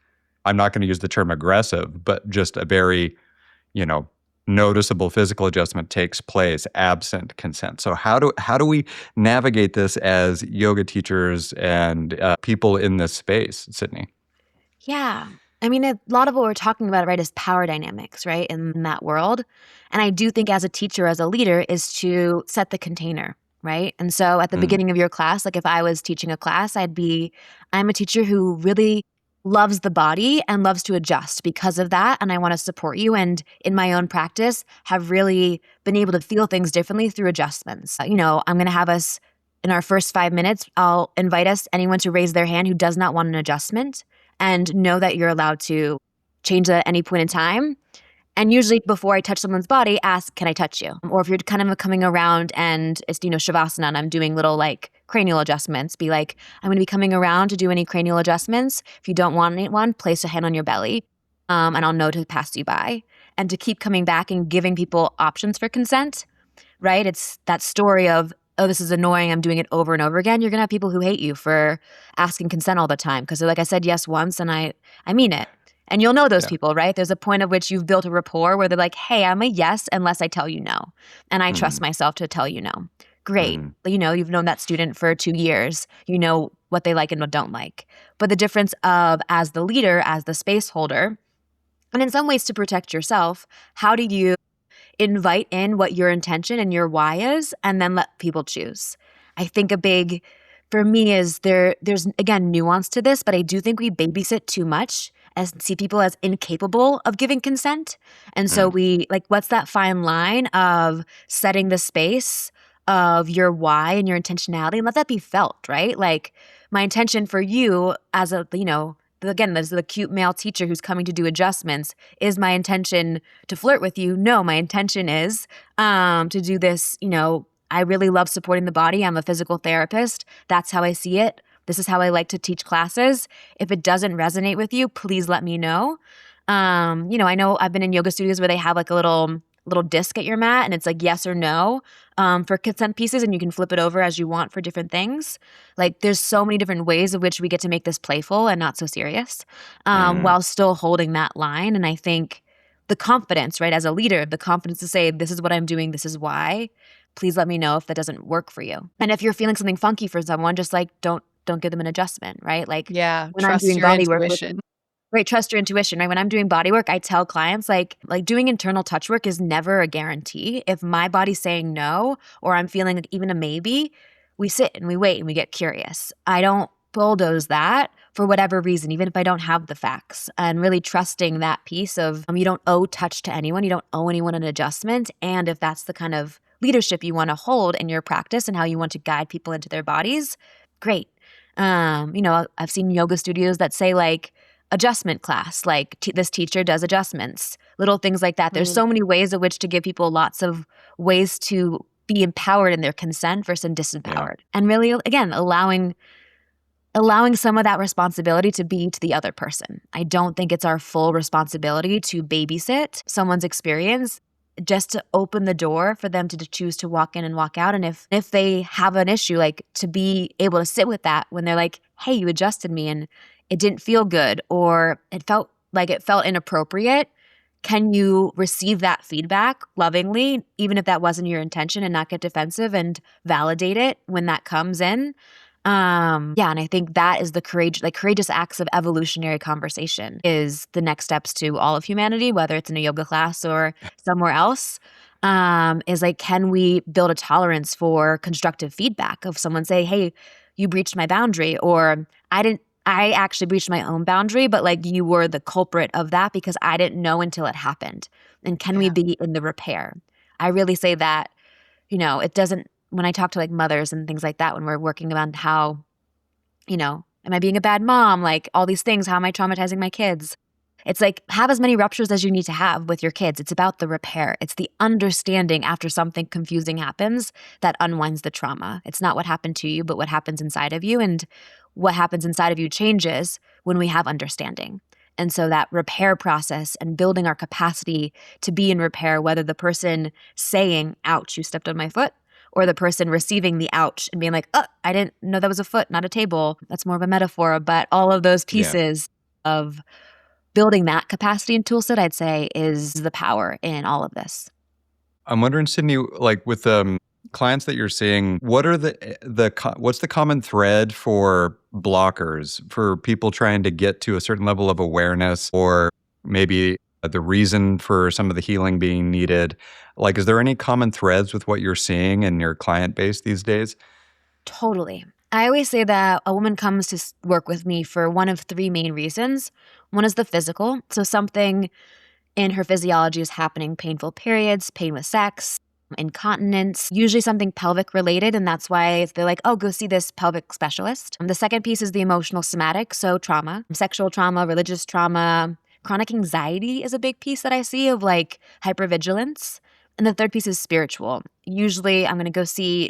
I'm not going to use the term aggressive, but just a very, noticeable physical adjustment takes place absent consent. So how do we navigate this as yoga teachers and people in this space, Sydney? Yeah. I mean, a lot of what we're talking about, right, is power dynamics, right, in that world. And I do think as a teacher, as a leader, is to set the container, right? And so at the beginning of your class, like if I was teaching a class, I'm a teacher who really loves the body and loves to adjust because of that. And I want to support you. And in my own practice, have really been able to feel things differently through adjustments. I'm going to have us in our first 5 minutes, I'll invite anyone to raise their hand who does not want an adjustment, and know that you're allowed to change that at any point in time. And usually before I touch someone's body, ask, can I touch you? Or if you're kind of coming around and it's, Shavasana and I'm doing little like cranial adjustments, be like, I'm going to be coming around to do any cranial adjustments. If you don't want anyone, place a hand on your belly and I'll know to pass you by. And to keep coming back and giving people options for consent, right? It's that story of, oh, this is annoying, I'm doing it over and over again. You're going to have people who hate you for asking consent all the time because they're like, I said yes once and I mean it. And you'll know those Yeah. people, right? There's a point at which you've built a rapport where they're like, hey, I'm a yes unless I tell you no. And I trust myself to tell you no. Great. You've known that student for 2 years. You know what they like and what don't like. But the difference of, as the leader, as the space holder, and in some ways to protect yourself, how do you invite in what your intention and your why is, and then let people choose? I think a big, for me, is there's again nuance to this, but I do think we babysit too much and see people as incapable of giving consent. And so we what's that fine line of setting the space of your why and your intentionality, and let that be felt, right? Like, my intention for you as a, again, there's the cute male teacher who's coming to do adjustments. Is my intention to flirt with you? No, my intention is to do this. I really love supporting the body. I'm a physical therapist. That's how I see it. This is how I like to teach classes. If it doesn't resonate with you, please let me know. I know I've been in yoga studios where they have like a little disc at your mat, and it's like yes or no for consent pieces, and you can flip it over as you want for different things. Like, there's so many different ways of which we get to make this playful and not so serious, while still holding that line. And I think the confidence, right, as a leader, the confidence to say, this is what I'm doing, this is why. Please let me know if that doesn't work for you. And if you're feeling something funky for someone, just like don't give them an adjustment, right? Like, Yeah, when I'm trust doing your body work with intuition. Right, trust your intuition, right? When I'm doing body work, I tell clients like doing internal touch work is never a guarantee. If my body's saying no, or I'm feeling like even a maybe, we sit and we wait and we get curious. I don't bulldoze that for whatever reason, even if I don't have the facts, and really trusting that piece of you don't owe touch to anyone. You don't owe anyone an adjustment. And if that's the kind of leadership you want to hold in your practice and how you want to guide people into their bodies, great. I've seen yoga studios that say like, adjustment class, like this teacher does adjustments, little things like that. There's so many ways of which to give people lots of ways to be empowered in their consent versus disempowered. And really, again, allowing some of that responsibility to be to the other person. I don't think it's our full responsibility to babysit someone's experience, just to open the door for them to choose to walk in and walk out. And if they have an issue, like, to be able to sit with that when they're like, hey, you adjusted me and it didn't feel good, or it felt inappropriate. Can you receive that feedback lovingly, even if that wasn't your intention, and not get defensive and validate it when that comes in? And I think that is the courageous acts of evolutionary conversation is the next steps to all of humanity, whether it's in a yoga class or somewhere else. Is like, can we build a tolerance for constructive feedback of someone say, hey, you breached my boundary, or I actually breached my own boundary, but like, you were the culprit of that because I didn't know until it happened. And can we be in the repair? I really say that, it doesn't, when I talk to like mothers and things like that, when we're working on how, am I being a bad mom? Like, all these things, how am I traumatizing my kids? It's like, have as many ruptures as you need to have with your kids. It's about the repair. It's the understanding after something confusing happens that unwinds the trauma. It's not what happened to you, but what happens inside of you. And what happens inside of you changes when we have understanding. And so that repair process and building our capacity to be in repair, whether the person saying, ouch, you stepped on my foot, or the person receiving the ouch and being like, oh, I didn't know that was a foot, not a table. That's more of a metaphor. But all of those pieces of building that capacity and tool set, I'd say, is the power in all of this. I'm wondering, Sydney, like with clients that you're seeing, what are what's the common thread for blockers, for people trying to get to a certain level of awareness, or maybe the reason for some of the healing being needed? Like, is there any common threads with what you're seeing in your client base these days? Totally. I always say that a woman comes to work with me for one of three main reasons. One is the physical. So something in her physiology is happening: painful periods, pain with sex, incontinence, usually something pelvic related. And that's why they're like, oh, go see this pelvic specialist. The second piece is the emotional somatic. So trauma, sexual trauma, religious trauma, chronic anxiety is a big piece that I see of like hypervigilance. And the third piece is spiritual. Usually I'm going to go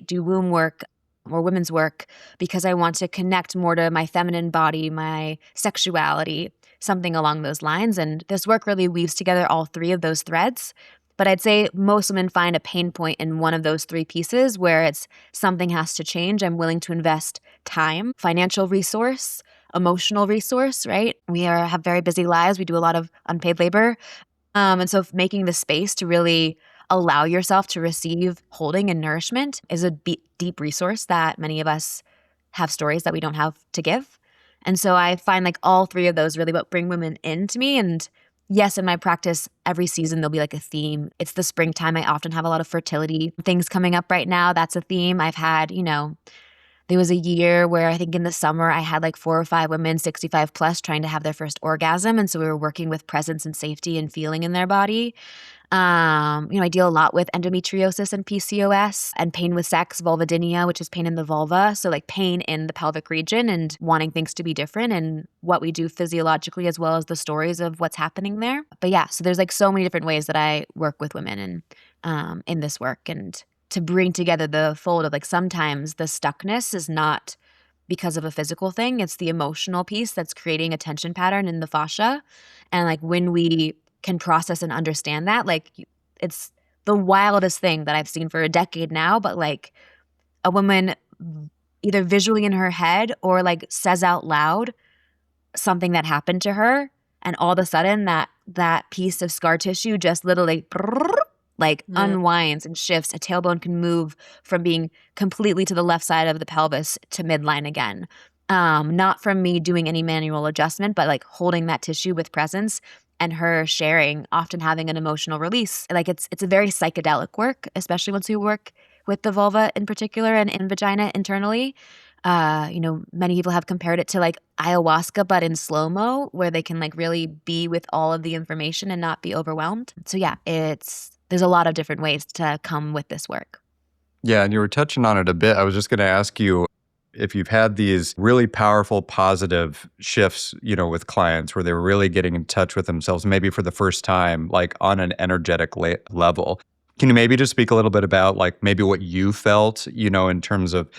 do womb work or women's work because I want to connect more to my feminine body, my sexuality, something along those lines. And this work really weaves together all three of those threads. But I'd say most women find a pain point in one of those three pieces where it's something has to change. I'm willing to invest time, financial resource, emotional resource, right? Have very busy lives. We do a lot of unpaid labor. And so making the space to really allow yourself to receive holding and nourishment is a deep resource that many of us have stories that we don't have to give. And so I find like all three of those really what bring women into me. And yes, in my practice, every season there'll be like a theme. It's the springtime. I often have a lot of fertility things coming up right now. That's a theme. I've had, there was a year where I think in the summer I had like 4 or 5 women 65 plus trying to have their first orgasm. And so we were working with presence and safety and feeling in their body. I deal a lot with endometriosis and PCOS and pain with sex, vulvodynia, which is pain in the vulva. So like pain in the pelvic region and wanting things to be different and what we do physiologically as well as the stories of what's happening there. But yeah, so there's like so many different ways that I work with women and in this work and to bring together the fold of like sometimes the stuckness is not because of a physical thing. It's the emotional piece that's creating a tension pattern in the fascia. And like when we can process and understand that, like it's the wildest thing that I've seen for a decade now, but like a woman either visually in her head or like says out loud something that happened to her. And all of a sudden that piece of scar tissue just literally unwinds and shifts. A tailbone can move from being completely to the left side of the pelvis to midline again. Not from me doing any manual adjustment, but like holding that tissue with presence and her sharing, often having an emotional release. Like it's a very psychedelic work, especially once we work with the vulva in particular and in vagina internally. Many people have compared it to like ayahuasca, but in slow-mo, where they can like really be with all of the information and not be overwhelmed. So yeah, there's a lot of different ways to come with this work. Yeah, and you were touching on it a bit. I was just going to ask you if you've had these really powerful, positive shifts, with clients where they're really getting in touch with themselves, maybe for the first time, like on an energetic level. Can you maybe just speak a little bit about like maybe what you felt, in terms of,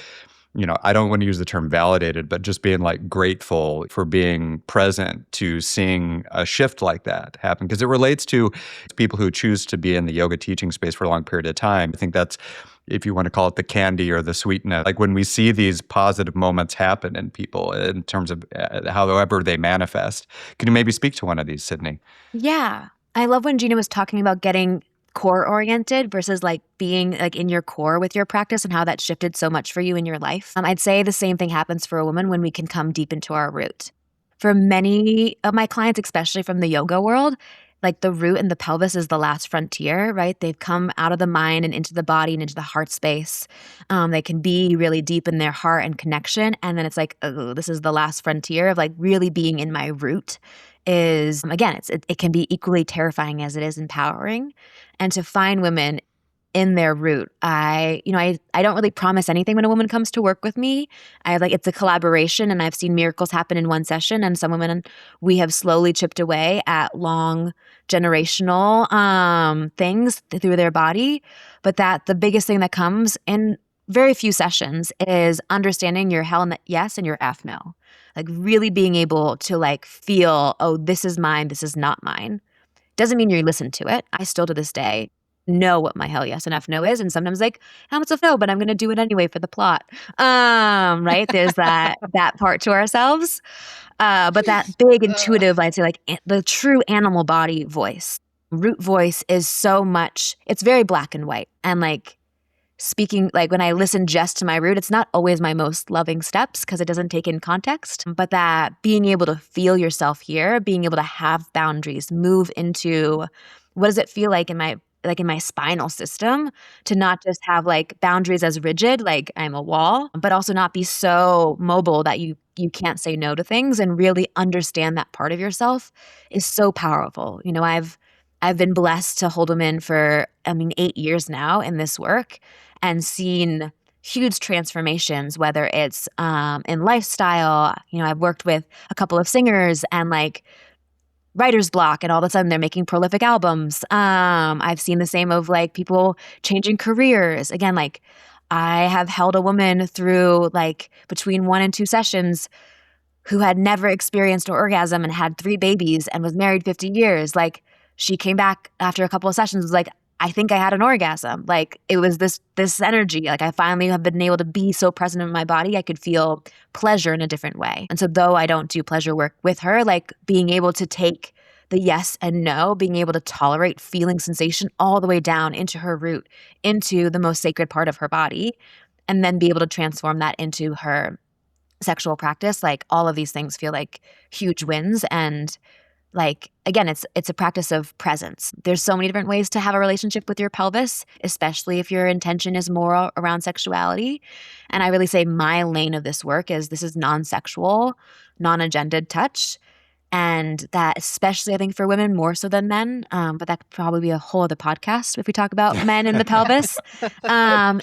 I don't want to use the term validated, but just being like grateful for being present to seeing a shift like that happen? Because it relates to people who choose to be in the yoga teaching space for a long period of time. I think that's, if you want to call it the candy or the sweetness, like when we see these positive moments happen in people in terms of however they manifest. Can you maybe speak to one of these, Sydney? Yeah. I love when Gina was talking about getting core oriented versus like being like in your core with your practice and how that shifted so much for you in your life. I'd say the same thing happens for a woman when we can come deep into our root. For many of my clients, especially from the yoga world, like the root and the pelvis is the last frontier, right? They've come out of the mind and into the body and into the heart space. They can be really deep in their heart and connection. And then it's like, oh, this is the last frontier of like really being in my root is, again, it can be equally terrifying as it is empowering. And to find women in their root, I don't really promise anything when a woman comes to work with me. It's a collaboration, and I've seen miracles happen in one session. And some women, we have slowly chipped away at long generational things through their body. But that the biggest thing that comes in very few sessions is understanding your hell yes and your F no. Like really being able to like feel, oh, this is mine, this is not mine. Doesn't mean you listen to it. I still to this day know what my hell yes and F no is. And sometimes like, how much of no, but I'm going to do it anyway for the plot. Right. There's that part to ourselves. But that big intuitive, I'd say like the true animal body voice, root voice is so much, it's very black and white. And like speaking, like when I listen just to my root, it's not always my most loving steps because it doesn't take in context, but that being able to feel yourself here, being able to have boundaries, move into what does it feel like in my spinal system to not just have like boundaries as rigid, like I'm a wall, but also not be so mobile that you can't say no to things and really understand that part of yourself is so powerful. I've been blessed to hold women for 8 years now in this work and seen huge transformations, whether it's in lifestyle. I've worked with a couple of singers and like writer's block, and all of a sudden they're making prolific albums. I've seen the same of like people changing careers. Again, like I have held a woman through like between 1 and 2 sessions who had never experienced an orgasm and had 3 babies and was married 50 years. Like she came back after a couple of sessions, was like, I think I had an orgasm. Like it was this energy. Like I finally have been able to be so present in my body. I could feel pleasure in a different way. And so though I don't do pleasure work with her, like being able to take the yes and no, being able to tolerate feeling sensation all the way down into her root, into the most sacred part of her body, and then be able to transform that into her sexual practice. Like all of these things feel like huge wins. And like, again, it's a practice of presence. There's so many different ways to have a relationship with your pelvis, especially if your intention is more around sexuality. And I really say my lane of this work is this is non-sexual, non-agendered touch. And that, especially I think for women more so than men, but that could probably be a whole other podcast if we talk about men in the pelvis,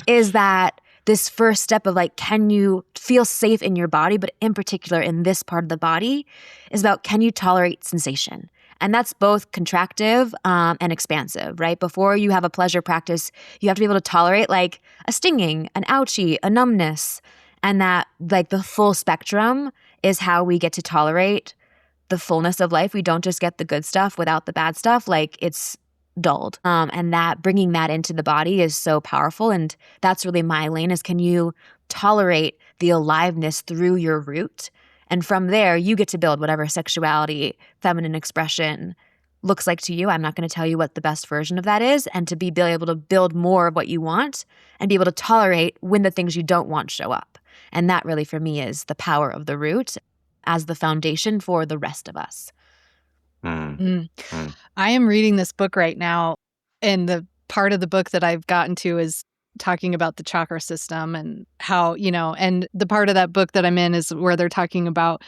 is that this first step of like, can you feel safe in your body, but in particular in this part of the body, is about can you tolerate sensation? And that's both contractive and expansive, right? Before you have a pleasure practice, you have to be able to tolerate like a stinging, an ouchie, a numbness, and that like the full spectrum is how we get to tolerate the fullness of life. We don't just get the good stuff without the bad stuff. Like it's dulled. And that bringing that into the body is so powerful. And that's really my lane is can you tolerate the aliveness through your root? And from there, you get to build whatever sexuality, feminine expression looks like to you. I'm not going to tell you what the best version of that is. And to be able to build more of what you want and be able to tolerate when the things you don't want show up. And that really for me is the power of the root as the foundation for the rest of us. Mm. I am reading this book right now, and the part of the book that I've gotten to is talking about the chakra system and how, and the part of that book that I'm in is where they're talking about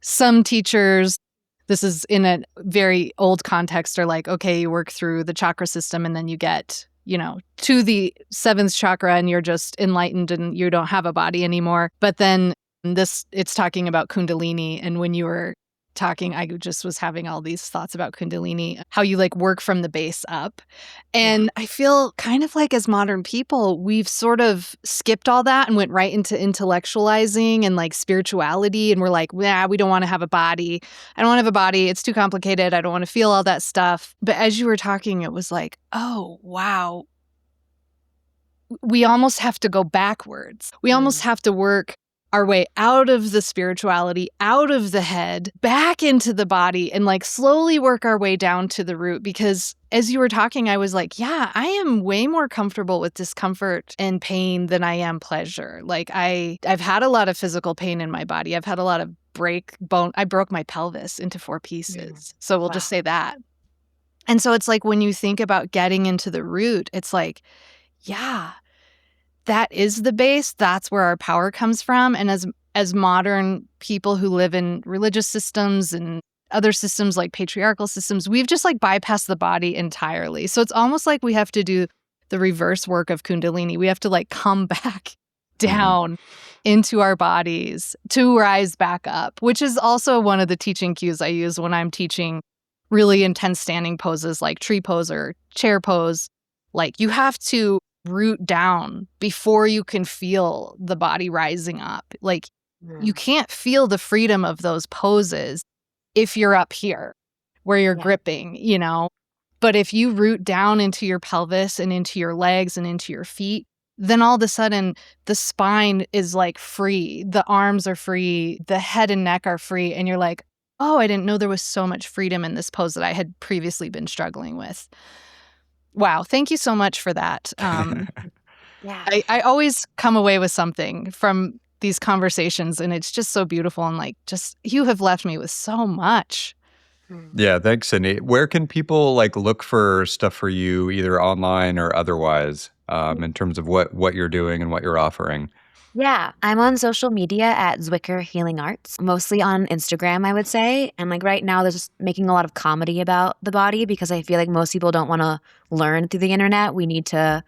some teachers, this is in a very old context, are like, okay, you work through the chakra system and then you get, to the seventh chakra and you're just enlightened and you don't have a body anymore. But then it's talking about Kundalini. And when you were talking, I just was having all these thoughts about Kundalini, how you like work from the base up. And I feel kind of like as modern people, we've sort of skipped all that and went right into intellectualizing and like spirituality. And we're like, nah, we don't want to have a body. I don't want to have a body. It's too complicated. I don't want to feel all that stuff. But as you were talking, it was like, oh, wow. We almost have to go backwards. We almost have to work our way out of the spirituality, out of the head, back into the body, and like slowly work our way down to the root. Because as you were talking, I was like, yeah, I am way more comfortable with discomfort and pain than I am pleasure. Like I've had a lot of physical pain in my body. I've had a lot of I broke my pelvis into 4 pieces. So we'll just say that. And so it's like when you think about getting into the root, it's like, yeah, that is the base. That's where our power comes from. And as modern people who live in religious systems and other systems like patriarchal systems, we've just like bypassed the body entirely. So it's almost like we have to do the reverse work of Kundalini. We have to like come back down into our bodies to rise back up, which is also one of the teaching cues I use when I'm teaching really intense standing poses like tree pose or chair pose. Like you have to root down before you can feel the body rising up. Like you can't feel the freedom of those poses if you're up here where you're gripping, But if you root down into your pelvis and into your legs and into your feet, then all of a sudden the spine is like free. The arms are free. The head and neck are free. And you're like, oh, I didn't know there was so much freedom in this pose that I had previously been struggling with. Wow. Thank you so much for that. I always come away with something from these conversations, and it's just so beautiful. And like, just you have left me with so much. Yeah, thanks, Sydney. Where can people like look for stuff for you, either online or otherwise, in terms of what you're doing and what you're offering? Yeah, I'm on social media at Zwicker Healing Arts, mostly on Instagram, I would say. And like right now, there's just making a lot of comedy about the body because I feel like most people don't want to learn through the internet. We need to,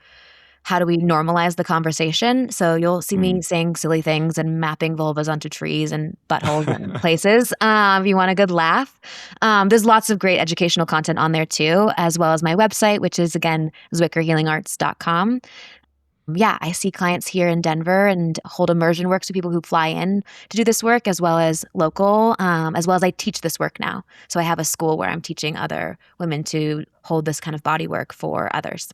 how do we normalize the conversation? So you'll see me saying silly things and mapping vulvas onto trees and buttholes and places if you want a good laugh. There's lots of great educational content on there too, as well as my website, which is again, zwickerhealingarts.com. Yeah, I see clients here in Denver and hold immersion works with people who fly in to do this work, as well as local, as well as I teach this work now. So I have a school where I'm teaching other women to hold this kind of body work for others.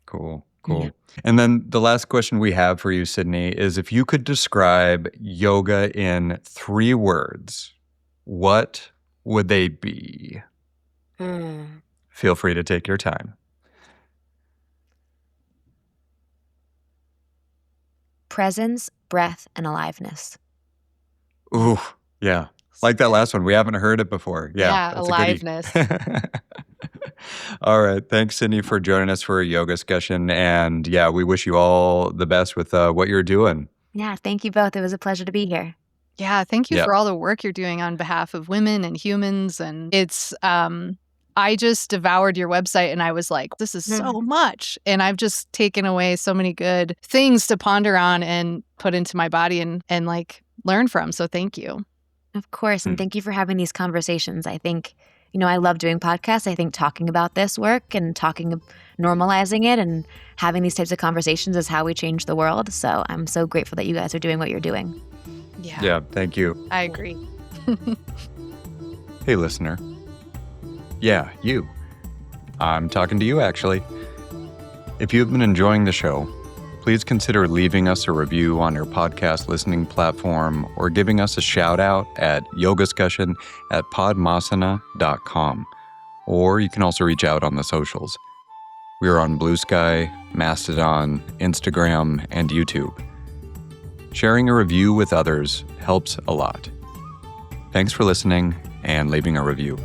Cool. Yeah. And then the last question we have for you, Sydney, is if you could describe yoga in 3 words, what would they be? Feel free to take your time. Presence, breath, and aliveness. Ooh, yeah. Like that last one. We haven't heard it before. Yeah, that's aliveness. a goodie. All right. Thanks, Sydney, for joining us for a yoga discussion. And yeah, we wish you all the best with what you're doing. Yeah, thank you both. It was a pleasure to be here. Yeah, thank you Yeah. for all the work you're doing on behalf of women and humans. And it's, I just devoured your website and I was like, this is so much. And I've just taken away so many good things to ponder on and put into my body and like learn from. So thank you. Of course. And thank you for having these conversations. I think, I love doing podcasts. I think talking about this work and normalizing it and having these types of conversations is how we change the world. So I'm so grateful that you guys are doing what you're doing. Yeah, thank you. I agree. Hey, listener. Yeah, you. I'm talking to you, actually. If you've been enjoying the show, please consider leaving us a review on your podcast listening platform or giving us a shout out at yogascussion@podmasana.com. Or you can also reach out on the socials. We are on Blue Sky, Mastodon, Instagram, and YouTube. Sharing a review with others helps a lot. Thanks for listening and leaving a review.